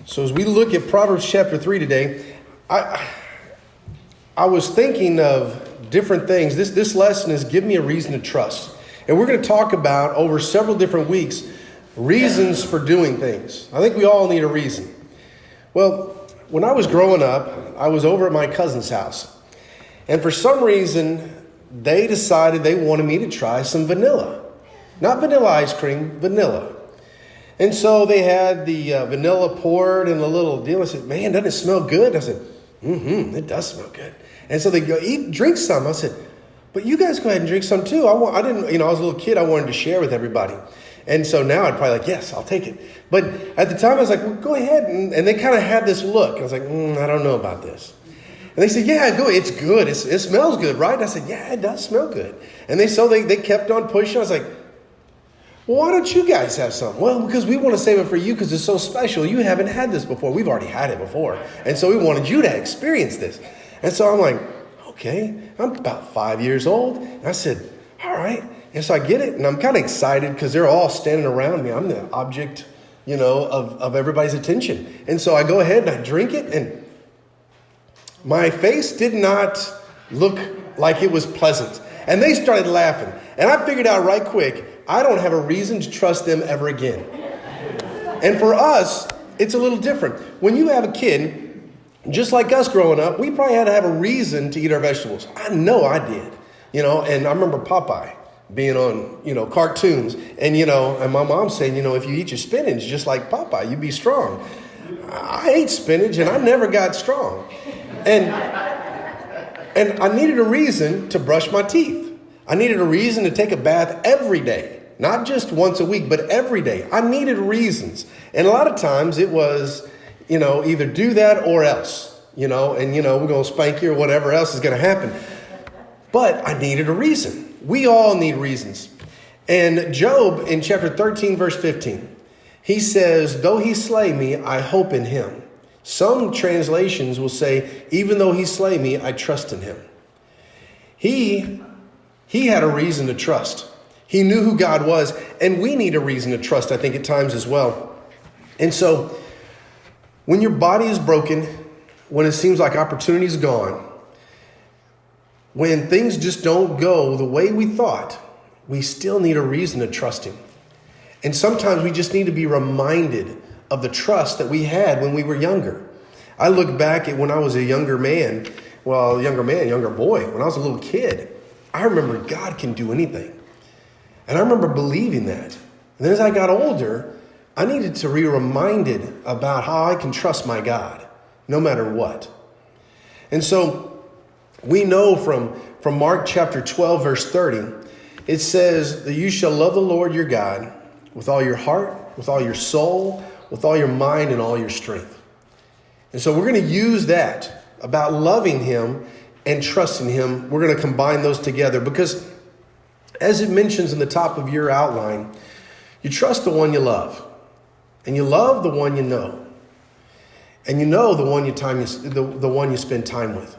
So as we look at Proverbs chapter 3 today, I was thinking of different things. This lesson is give me a reason to trust. And we're going to talk about over several different weeks reasons for doing things. I think we all need a reason. Well, when I was growing up, I was over at my cousin's house. And for some reason, they decided they wanted me to try some vanilla. Not vanilla ice cream, vanilla. And so they had the vanilla poured in a little deal. I said, man, doesn't it smell good? I said, it does smell good. And so they go, drink some. I said, but you guys go ahead and drink some too. I was a little kid. I wanted to share with everybody. And so now I'd probably like, yes, I'll take it. But at the time I was like, well, go ahead. And they kind of had this look. I was like, I don't know about this. And they said, yeah, go. It's good. It smells good, right? And I said, yeah, it does smell good. And they kept on pushing. I was like, well, why don't you guys have some? Well, because we want to save it for you because it's so special. You haven't had this before. We've already had it before. And so we wanted you to experience this. And so I'm like, okay, I'm about 5 years old. And I said, all right. And so I get it. And I'm kind of excited because they're all standing around me. I'm the object, of everybody's attention. And so I go ahead and I drink it. And my face did not look like it was pleasant. And they started laughing. And I figured out right quick, I don't have a reason to trust them ever again. And for us, it's a little different. When you have a kid, just like us growing up, we probably had to have a reason to eat our vegetables. I know I did, and I remember Popeye being on, cartoons. And, and my mom saying, if you eat your spinach just like Popeye, you'd be strong. I ate spinach and I never got strong. And I needed a reason to brush my teeth. I needed a reason to take a bath every day, not just once a week, but every day. I needed reasons. And a lot of times it was, either do that or else, and, we're going to spank you or whatever else is going to happen. But I needed a reason. We all need reasons. And Job in chapter 13, verse 15, he says, though he slay me, I hope in him. Some translations will say, even though he slay me, I trust in him. He had a reason to trust. He knew who God was, and we need a reason to trust, I think, at times as well. And so when your body is broken, when it seems like opportunity is gone, when things just don't go the way we thought, we still need a reason to trust him. And sometimes we just need to be reminded of the trust that we had when we were younger. I look back at when I was a younger boy, when I was a little kid. I remember God can do anything. And I remember believing that. And then as I got older, I needed to be reminded about how I can trust my God, no matter what. And so we know from Mark chapter 12, verse 30, it says that you shall love the Lord your God with all your heart, with all your soul, with all your mind, and all your strength. And so we're going to use that about loving him and trusting him. We're going to combine those together because as it mentions in the top of your outline, you trust the one you love and you love the one you know, and you know the one you spend time with.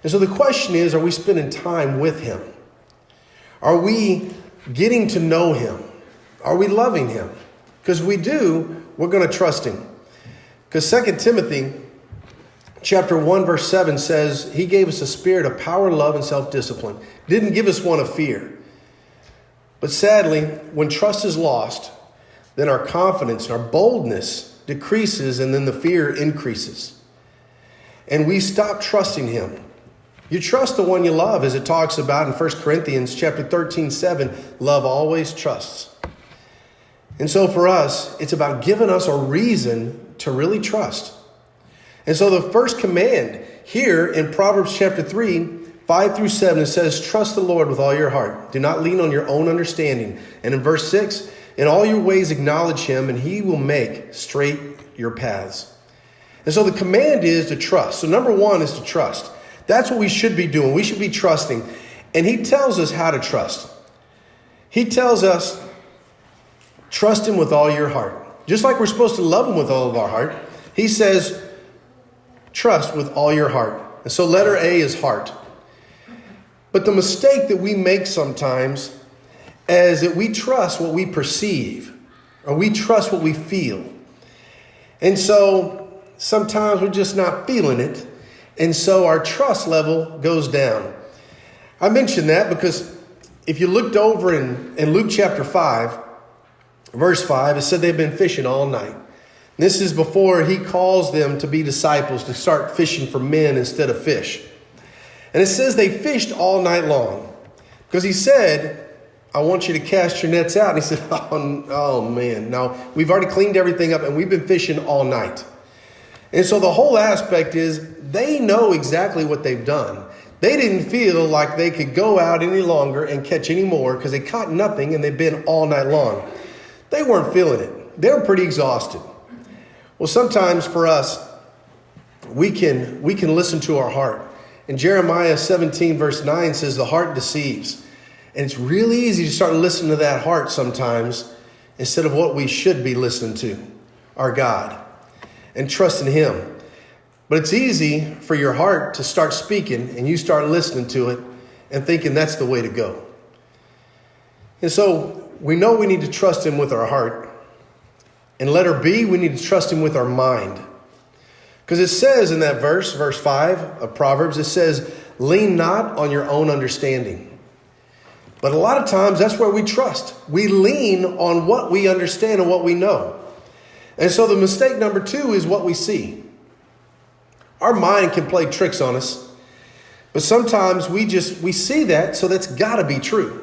And so the question is, are we spending time with him? Are we getting to know him? Are we loving him? Because we do, we're going to trust him. Because 2 Timothy chapter 1, verse 7 says, he gave us a spirit of power, love, and self-discipline. Didn't give us one of fear. But sadly, when trust is lost, then our confidence and our boldness decreases, and then the fear increases. And we stop trusting him. You trust the one you love, as it talks about in 1 Corinthians chapter 13, 7, love always trusts. And so for us, it's about giving us a reason to really trust. And so the first command here in Proverbs chapter 3, 5 through 7, it says, trust the Lord with all your heart. Do not lean on your own understanding. And in verse 6, in all your ways acknowledge him, and he will make straight your paths. And so the command is to trust. So number one is to trust. That's what we should be doing. We should be trusting. And he tells us how to trust. He tells us, trust him with all your heart. Just like we're supposed to love him with all of our heart, he says, trust with all your heart. And so letter A is heart. But the mistake that we make sometimes is that we trust what we perceive, or we trust what we feel. And so sometimes we're just not feeling it. And so our trust level goes down. I mentioned that because if you looked over in Luke chapter 5, verse 5, it said they've been fishing all night. This is before he calls them to be disciples, to start fishing for men instead of fish. And it says they fished all night long. Because he said, I want you to cast your nets out. And he said, oh man, no, we've already cleaned everything up and we've been fishing all night. And so the whole aspect is they know exactly what they've done. They didn't feel like they could go out any longer and catch any more because they caught nothing and they've been all night long. They weren't feeling it. They were pretty exhausted. Well, sometimes for us, we can listen to our heart. And Jeremiah 17 verse 9 says the heart deceives. And it's really easy to start listening to that heart sometimes instead of what we should be listening to, our God, and trusting him. But it's easy for your heart to start speaking and you start listening to it and thinking that's the way to go. And so we know we need to trust him with our heart. And letter B, we need to trust him with our mind. Because it says in that verse 5 of Proverbs, it says, lean not on your own understanding. But a lot of times that's where we trust. We lean on what we understand and what we know. And so the mistake number 2 is what we see. Our mind can play tricks on us. But sometimes we see that, so that's got to be true.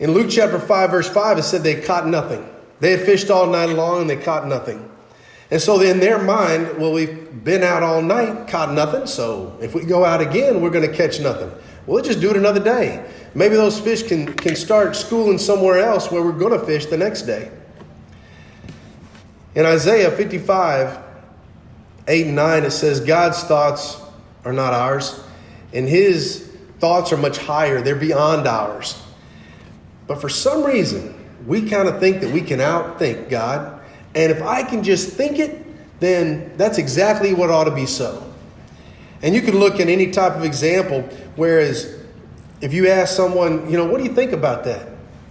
In Luke chapter 5, verse 5, it said they caught nothing. They had fished all night long and they caught nothing. And so in their mind, well, we've been out all night, caught nothing. So if we go out again, we're going to catch nothing. Well, let's just do it another day. Maybe those fish can start schooling somewhere else where we're going to fish the next day. In Isaiah 55, 8 and 9, it says, God's thoughts are not ours, and his thoughts are much higher. They're beyond ours. But for some reason, we kind of think that we can outthink God. And if I can just think it, then that's exactly what ought to be so. And you can look at any type of example, whereas if you ask someone, what do you think about that?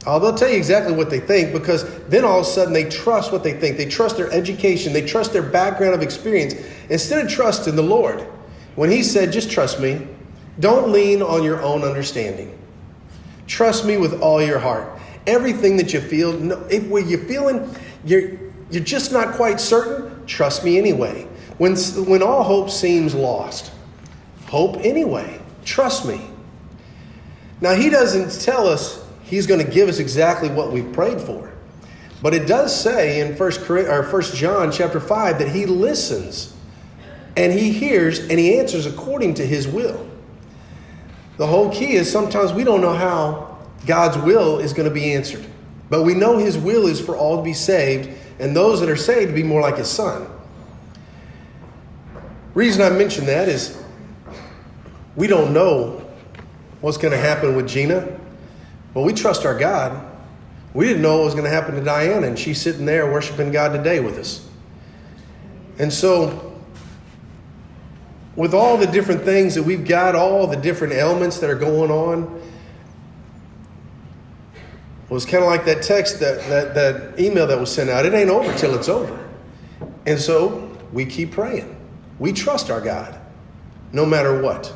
Oh, they'll tell you exactly what they think, because then all of a sudden they trust what they think. They trust their education. They trust their background of experience instead of trusting the Lord. When he said, just trust me, don't lean on your own understanding. Trust me with all your heart. Everything that you feel, when you're feeling, you're just not quite certain, trust me anyway. When all hope seems lost, hope anyway. Trust me. Now, he doesn't tell us he's going to give us exactly what we've prayed for. But it does say in 1 John chapter 5 that he listens and he hears and he answers according to his will. The whole key is sometimes we don't know how God's will is going to be answered. But we know his will is for all to be saved, and those that are saved to be more like his son. Reason I mention that is we don't know what's going to happen with Gina, but we trust our God. We didn't know what was going to happen to Diana, and she's sitting there worshiping God today with us. And so, with all the different things that we've got, all the different elements that are going on, it was kind of like that text, that email that was sent out. It ain't over till it's over. And so we keep praying. We trust our God, no matter what.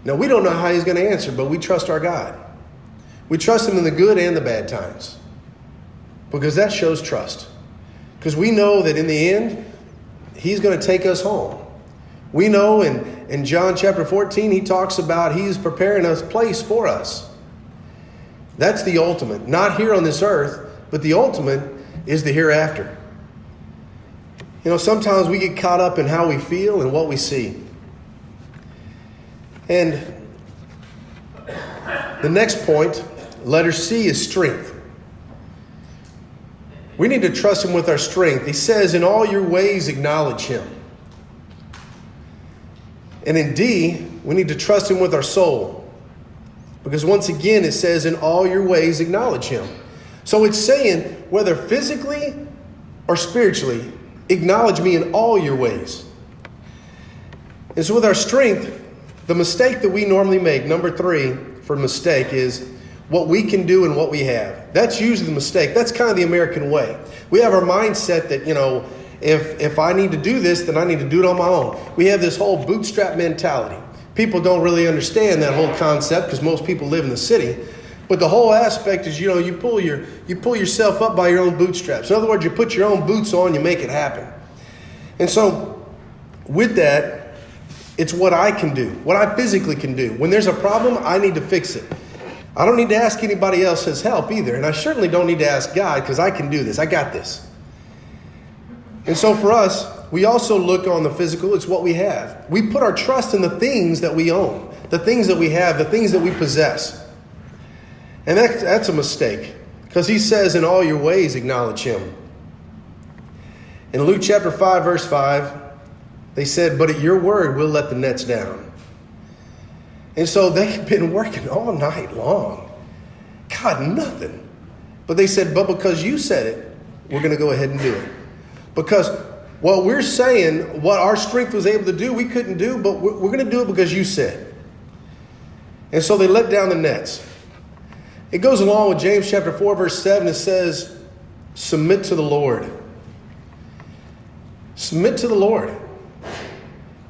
Now, we don't know how he's going to answer, but we trust our God. We trust him in the good and the bad times, because that shows trust. Because we know that in the end, he's going to take us home. We know in John chapter 14, he talks about he's preparing a place for us. That's the ultimate. Not here on this earth, but the ultimate is the hereafter. Sometimes we get caught up in how we feel and what we see. And the next point, letter C, is strength. We need to trust him with our strength. He says, in all your ways, acknowledge him. And in D, we need to trust him with our soul. Because once again, it says, in all your ways, acknowledge him. So it's saying, whether physically or spiritually, acknowledge me in all your ways. And so with our strength, the mistake that we normally make, number 3 for mistake, is what we can do and what we have. That's usually the mistake. That's kind of the American way. We have our mindset that, if I need to do this, then I need to do it on my own. We have this whole bootstrap mentality. People don't really understand that whole concept because most people live in the city. But the whole aspect is, you pull yourself up by your own bootstraps. In other words, you put your own boots on, you make it happen. And so with that, it's what I can do, what I physically can do. When there's a problem, I need to fix it. I don't need to ask anybody else's help either. And I certainly don't need to ask God because I can do this. I got this. And so for us, we also look on the physical. It's what we have. We put our trust in the things that we own, the things that we have, the things that we possess. And that's a mistake because he says, in all your ways, acknowledge him. In Luke chapter 5, verse 5, they said, but at your word, we'll let the nets down. And so they've been working all night long. God, nothing. But they said, but because you said it, we're going to go ahead and do it. Because what we're saying, what our strength was able to do, we couldn't do, but we're going to do it because you said. And so they let down the nets. It goes along with James chapter 4, verse 7. It says, submit to the Lord. Submit to the Lord.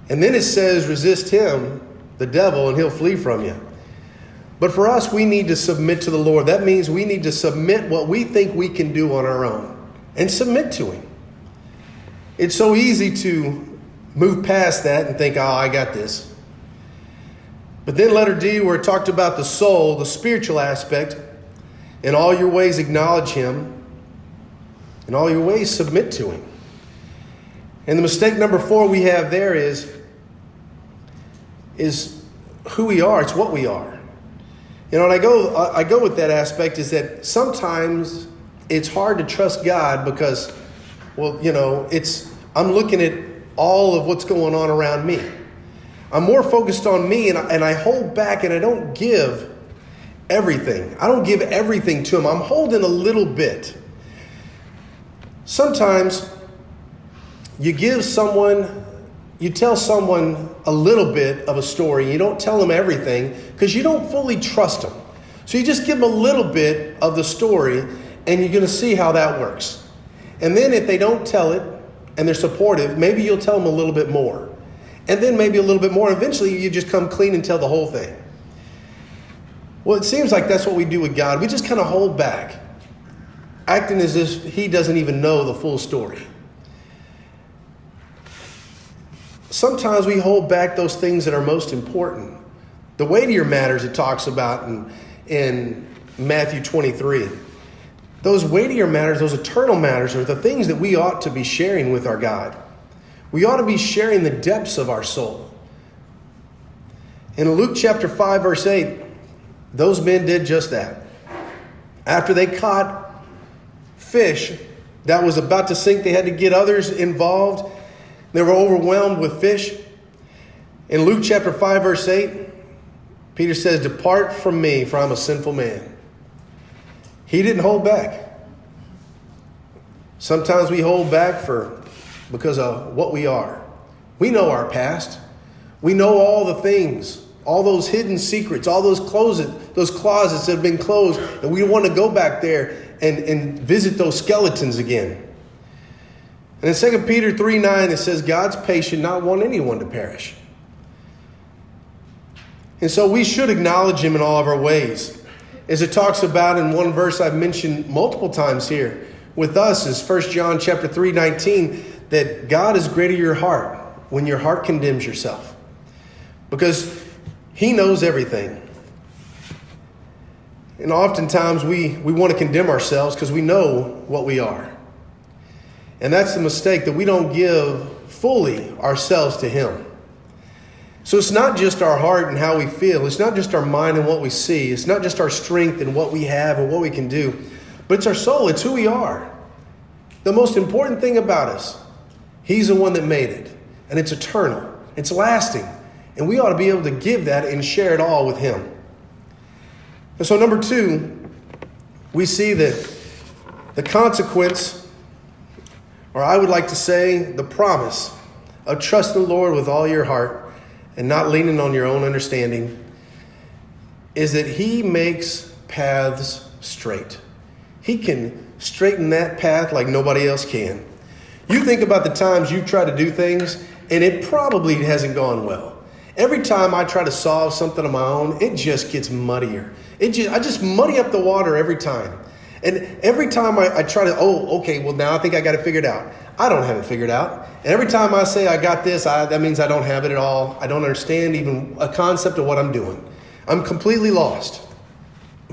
And then it says, resist him, the devil, and he'll flee from you. But for us, we need to submit to the Lord. That means we need to submit what we think we can do on our own and submit to him. It's so easy to move past that and think, I got this. But then letter D, where it talked about the soul, the spiritual aspect, in all your ways acknowledge him, in all your ways submit to him. And the mistake number 4 we have there is who we are. It's what we are. And I go with that aspect is that sometimes it's hard to trust God because, I'm looking at all of what's going on around me. I'm more focused on me and I hold back and I don't give everything. I don't give everything to him. I'm holding a little bit. Sometimes you tell someone a little bit of a story. You don't tell them everything because you don't fully trust them. So you just give them a little bit of the story and you're going to see how that works. And then if they don't tell it and they're supportive, maybe you'll tell them a little bit more. And then maybe a little bit more. Eventually you just come clean and tell the whole thing. Well, it seems like that's what we do with God. We just kind of hold back, acting as if he doesn't even know the full story. Sometimes we hold back those things that are most important. The weightier matters it talks about in Matthew 23. Those weightier matters, those eternal matters are the things that we ought to be sharing with our God. We ought to be sharing the depths of our soul. In Luke chapter 5, verse 8, those men did just that. After they caught fish that was about to sink, they had to get others involved. They were overwhelmed with fish. In Luke chapter 5, verse 8, Peter says, depart from me, for I'm a sinful man. He didn't hold back. Sometimes we hold back because of what we are. We know our past. We know all the things, all those hidden secrets, all those closets that have been closed, and we want to go back there and visit those skeletons again. And in 2 Peter 3:9, it says, God's patient, not want anyone to perish. And so we should acknowledge him in all of our ways. As it talks about in one verse I've mentioned multiple times here with us is 1 John chapter 3:19, that God is greater your heart when your heart condemns yourself. Because he knows everything. And oftentimes we want to condemn ourselves because we know what we are. And that's the mistake, that we don't give fully ourselves to him. So it's not just our heart and how we feel. It's not just our mind and what we see. It's not just our strength and what we have and what we can do. But it's our soul. It's who we are. The most important thing about us, he's the one that made it. And it's eternal. It's lasting. And we ought to be able to give that and share it all with him. And so number 2, we see that the consequence, or I would like to say the promise of trusting the Lord with all your heart and not leaning on your own understanding, is that he makes paths straight. He can straighten that path like nobody else can. You think about the times you've tried to do things and it probably hasn't gone well. Every time I try to solve something on my own, it just gets muddier. I just muddy up the water every time. And every time I try to, well, now I think I got it figured out. I don't have it figured out. And every time I say I got this, that means I don't have it at all. I don't understand even a concept of what I'm doing. I'm completely lost.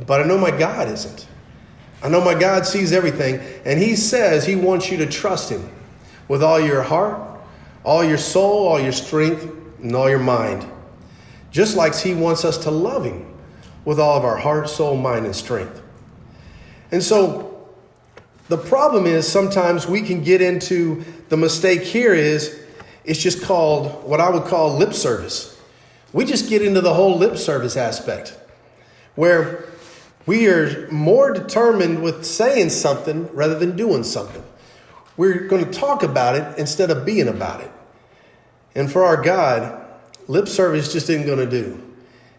But I know my God isn't. I know my God sees everything. And he says he wants you to trust him with all your heart, all your soul, all your strength, and all your mind. Just like he wants us to love him with all of our heart, soul, mind, and strength. And so the problem is sometimes we can get into the mistake here is it's just called what I would call lip service. We just get into the whole lip service aspect where we are more determined with saying something rather than doing something. We're going to talk about it instead of being about it. And for our God, lip service just isn't going to do.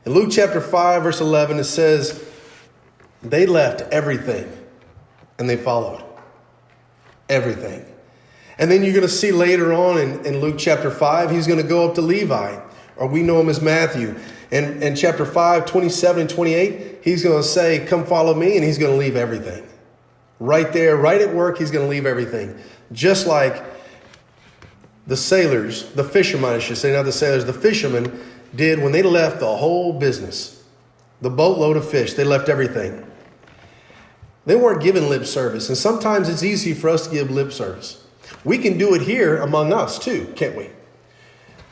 In Luke chapter 5, verse 11, it says, they left everything and they followed. Everything. And then you're going to see later on in Luke chapter 5, he's going to go up to Levi, or we know him as Matthew. And in chapter 5, 27 and 28, he's going to say, come follow me, and he's going to leave everything. Right there, right at work, he's going to leave everything. Just like the sailors, the fishermen, I should say, not the sailors, the fishermen did when they left the whole business. The boatload of fish, they left everything. They weren't given lip service. And sometimes it's easy for us to give lip service. We can do it here among us too, can't we?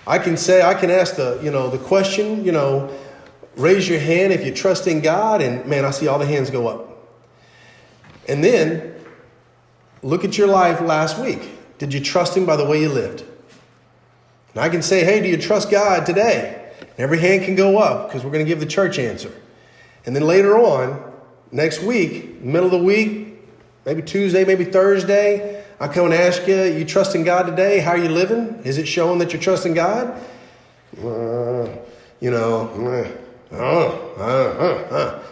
I can ask the question, raise your hand if you trust in God. And man, I see all the hands go up. And then look at your life last week. Did you trust him by the way you lived? And I can say, hey, do you trust God today? And every hand can go up because we're going to give the church answer. And then later on, next week, middle of the week, maybe Tuesday, maybe Thursday, I come and ask you trust in God today? How are you living? Is it showing that you're trusting God?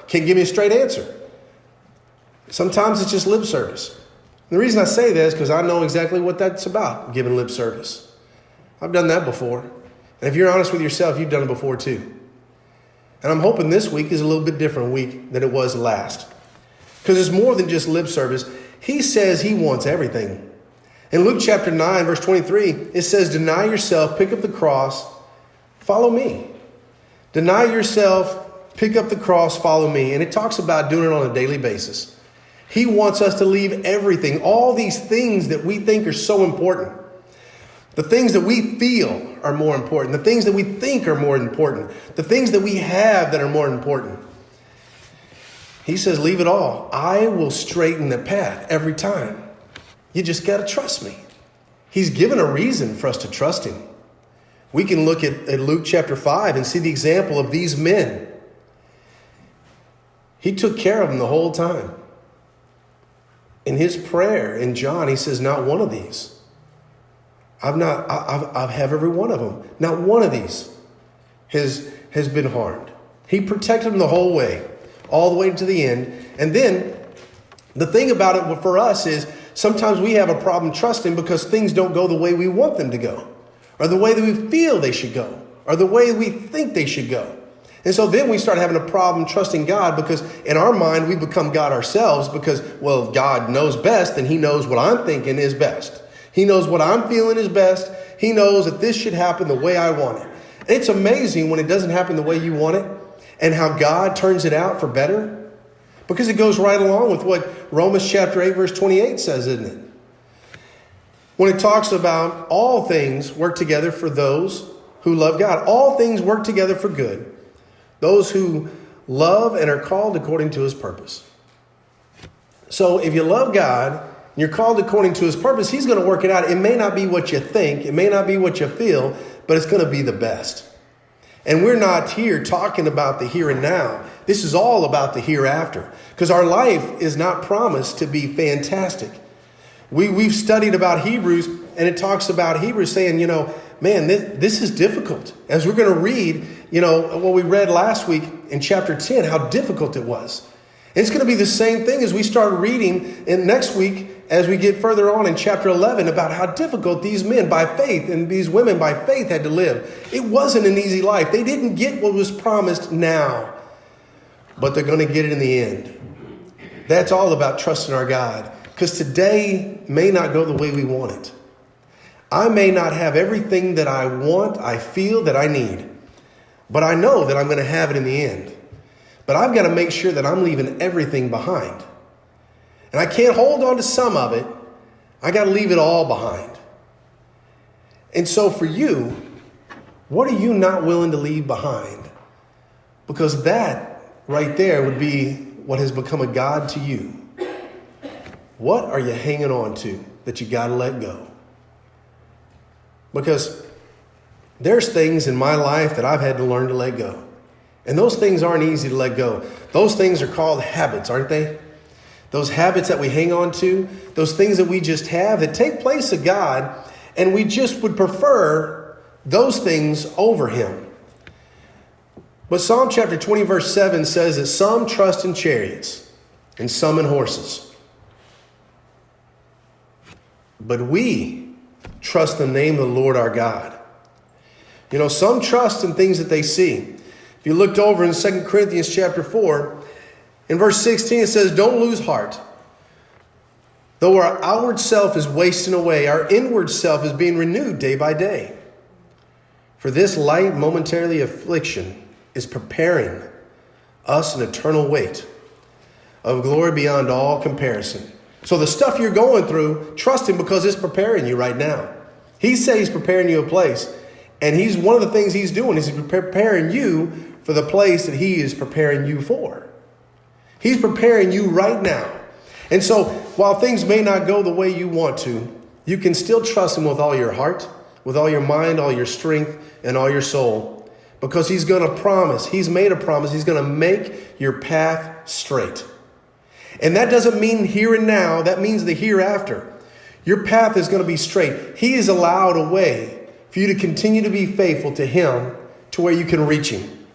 Can't give me a straight answer. Sometimes it's just lip service. And the reason I say that is because I know exactly what that's about, giving lip service. I've done that before. And if you're honest with yourself, you've done it before too. And I'm hoping this week is a little bit different week than it was last. Because it's more than just lip service. He says he wants everything. In Luke chapter 9, verse 23, it says, deny yourself, pick up the cross, follow me. Deny yourself, pick up the cross, follow me. And it talks about doing it on a daily basis. He wants us to leave everything, all these things that we think are so important. The things that we feel are more important. The things that we think are more important. The things that we have that are more important. He says, leave it all. I will straighten the path every time. You just got to trust me. He's given a reason for us to trust him. We can look at Luke chapter 5 and see the example of these men. He took care of them the whole time. In his prayer in John, he says, not one of these. I have every one of them. Not one of these has been harmed. He protected them the whole way, all the way to the end. And then the thing about it for us is sometimes we have a problem trusting because things don't go the way we want them to go, or the way that we feel they should go, or the way we think they should go. And so then we start having a problem trusting God because in our mind, we become God ourselves because, well, if God knows best, then he knows what I'm thinking is best. He knows what I'm feeling is best. He knows that this should happen the way I want it. It's amazing when it doesn't happen the way you want it and how God turns it out for better because it goes right along with what Romans chapter 8, verse 28 says, isn't it? When it talks about all things work together for those who love God. All things work together for good. Those who love and are called according to his purpose. So if you love God, you're called according to his purpose, he's going to work it out. It may not be what you think. It may not be what you feel, but it's going to be the best. And we're not here talking about the here and now. This is all about the hereafter. Because our life is not promised to be fantastic. We've studied about Hebrews, and it talks about Hebrews saying, man, this is difficult. As we're going to read, what we read last week in chapter 10, how difficult it was. It's going to be the same thing as we start reading in next week as we get further on in chapter 11 about how difficult these men by faith and these women by faith had to live. It wasn't an easy life. They didn't get what was promised now, but they're going to get it in the end. That's all about trusting our God, because today may not go the way we want it. I may not have everything that I want, I feel that I need, but I know that I'm going to have it in the end. But I've got to make sure that I'm leaving everything behind. And I can't hold on to some of it. I got to leave it all behind. And so for you, what are you not willing to leave behind? Because that right there would be what has become a God to you. What are you hanging on to that you got to let go? Because there's things in my life that I've had to learn to let go. And those things aren't easy to let go. Those things are called habits, aren't they? Those habits that we hang on to, those things that we just have that take place of God, and we just would prefer those things over Him. But Psalm chapter 20 verse 7 says that some trust in chariots and some in horses. But we trust the name of the Lord our God. You know, some trust in things that they see. If you looked over in 2 Corinthians chapter 4, in verse 16 it says, don't lose heart. Though our outward self is wasting away, our inward self is being renewed day by day. For this light momentary affliction is preparing us an eternal weight of glory beyond all comparison. So the stuff you're going through, trust Him because it's preparing you right now. He said He's preparing you a place. And one of the things He's doing is He's preparing you for the place that He is preparing you for. He's preparing you right now. And so while things may not go the way you want to, you can still trust Him with all your heart, with all your mind, all your strength, and all your soul. Because He's going to promise, He's made a promise, He's going to make your path straight. And that doesn't mean here and now, that means the hereafter. Your path is going to be straight. He has allowed a way for you to continue to be faithful to Him to where you can reach Him.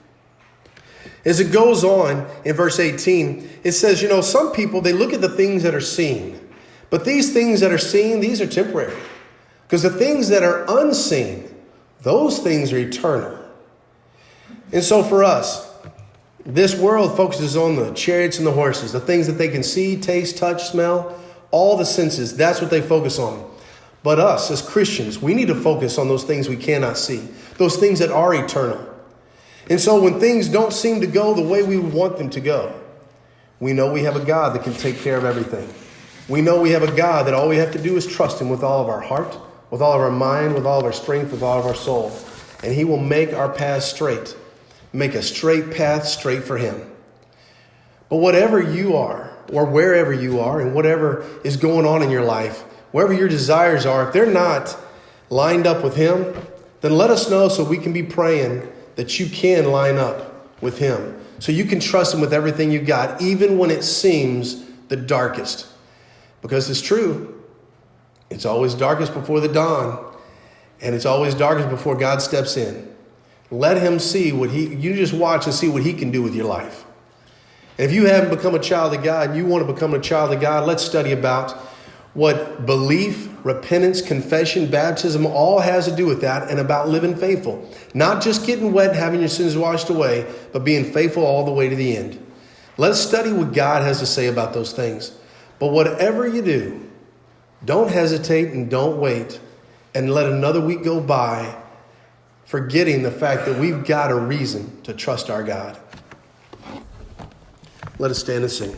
As it goes on in verse 18, it says, some people, they look at the things that are seen. But these things that are seen, these are temporary. Because the things that are unseen, those things are eternal. And so for us, this world focuses on the chariots and the horses, the things that they can see, taste, touch, smell, all the senses. That's what they focus on. But us as Christians, we need to focus on those things we cannot see, those things that are eternal. And so when things don't seem to go the way we want them to go, we know we have a God that can take care of everything. We know we have a God that all we have to do is trust Him with all of our heart, with all of our mind, with all of our strength, with all of our soul. And He will make our path straight, make a straight path straight for Him. But whatever you are, or wherever you are, and whatever is going on in your life, wherever your desires are, if they're not lined up with Him, then let us know so we can be praying that you can line up with Him. So you can trust Him with everything you've got, even when it seems the darkest. Because it's true. It's always darkest before the dawn. And it's always darkest before God steps in. Let Him see you just watch and see what He can do with your life. And if you haven't become a child of God and you want to become a child of God, let's study about what belief, repentance, confession, baptism all has to do with that, and about living faithful. Not just getting wet and having your sins washed away, but being faithful all the way to the end. Let's study what God has to say about those things. But whatever you do, don't hesitate and don't wait and let another week go by forgetting the fact that we've got a reason to trust our God. Let us stand and sing.